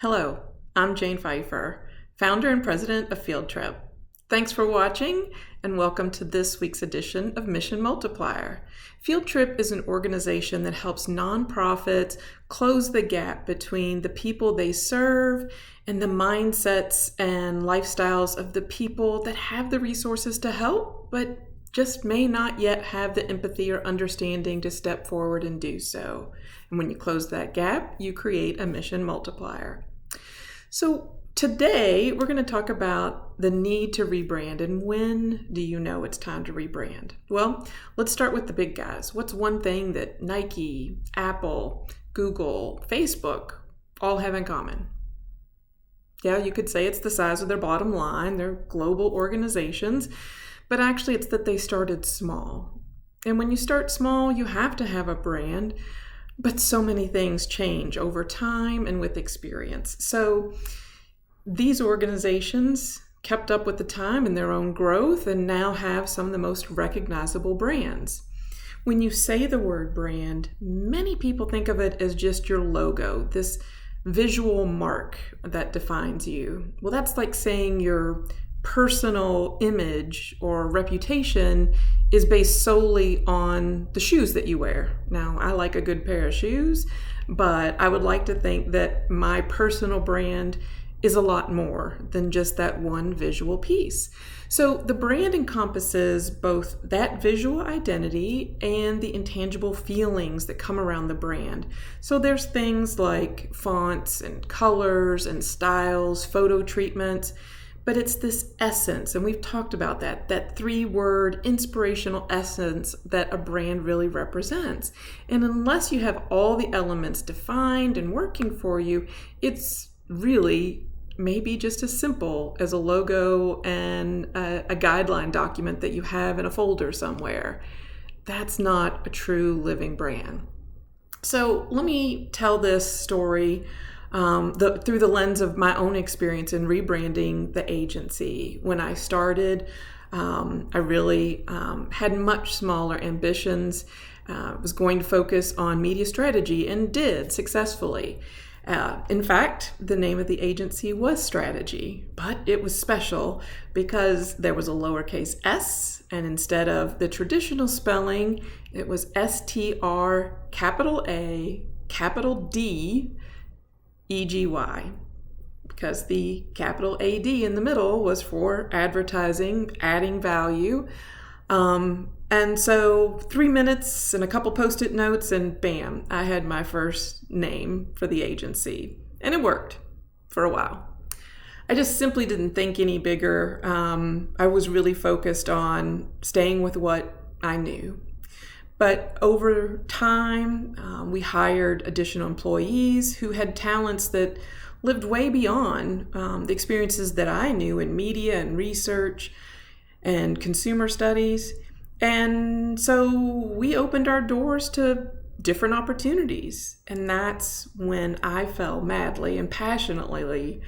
Hello, I'm Jane Pfeiffer, founder and president of Fieldtrip. Thanks for watching and welcome to this week's edition of Mission Multiplier. Fieldtrip is an organization that helps nonprofits close the gap between the people they serve and the mindsets and lifestyles of the people that have the resources to help, but just may not yet have the empathy or understanding to step forward and do so. And when you close that gap, you create a mission multiplier. So today we're going to talk about the need to rebrand and when do you know it's time to rebrand? Well, let's start with the big guys. What's one thing that Nike, Apple, Google, Facebook all have in common? Yeah, you could say it's the size of their bottom line. They're global organizations. But actually, it's that they started small. And when you start small, you have to have a brand. But so many things change over time and with experience. So these organizations kept up with the time and their own growth and now have some of the most recognizable brands. When you say the word brand, many people think of it as just your logo, this visual mark that defines you. Well, that's like saying your personal image or reputation is based solely on the shoes that you wear. Now, I like a good pair of shoes, but I would like to think that my personal brand is a lot more than just that one visual piece. So the brand encompasses both that visual identity and the intangible feelings that come around the brand. So there's things like fonts and colors and styles, photo treatments, but it's this essence, and we've talked about that three-word inspirational essence that a brand really represents. And unless you have all the elements defined and working for you, it's really maybe just as simple as a logo and a guideline document that you have in a folder somewhere. That's not a true living brand. So let me tell this story through the lens of my own experience in rebranding the agency. When I started, I really had much smaller ambitions. Was going to focus on media strategy and did successfully. In fact, the name of the agency was Strategy, but it was special because there was a lowercase s, and instead of the traditional spelling, it was STR capital A capital D EGY, because the capital AD in the middle was for advertising, adding value. And so 3 minutes and a couple Post-it notes and bam, I had my first name for the agency. And it worked for a while. I just simply didn't think any bigger. I was really focused on staying with what I knew. But over time, we hired additional employees who had talents that lived way beyond the experiences that I knew in media and research and consumer studies. And so we opened our doors to different opportunities. And that's when I fell madly and passionately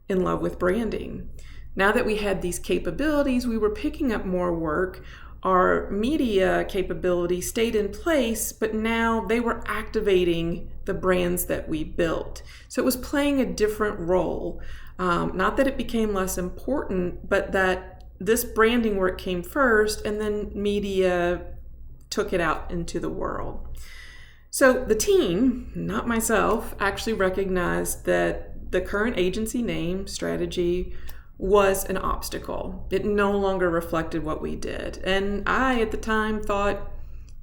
in love with branding. Now that we had these capabilities, we were picking up more work. Our media capability stayed in place, but now they were activating the brands that we built. So it was playing a different role. Not that it became less important, but that this branding work came first and then media took it out into the world. So the team, not myself, actually recognized that the current agency name, Strategy, was an obstacle. It no longer reflected what we did. And I, at the time, thought,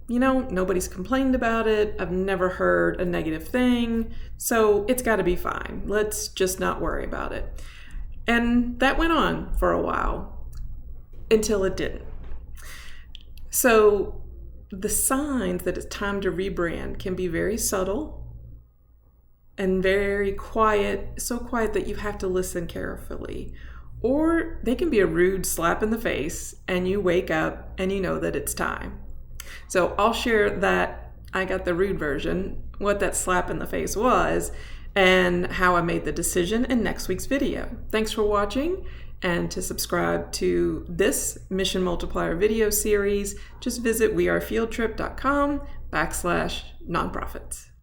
nobody's complained about it. I've never heard a negative thing. So it's got to be fine. Let's just not worry about it. And that went on for a while until it didn't. So the signs that it's time to rebrand can be very subtle and very quiet, so quiet that you have to listen carefully. Or they can be a rude slap in the face and you wake up and you know that it's time. So I'll share that I got the rude version, what that slap in the face was, and how I made the decision in next week's video. Thanks for watching. And to subscribe to this Mission Multiplier video series, just visit wearefieldtrip.com/nonprofits.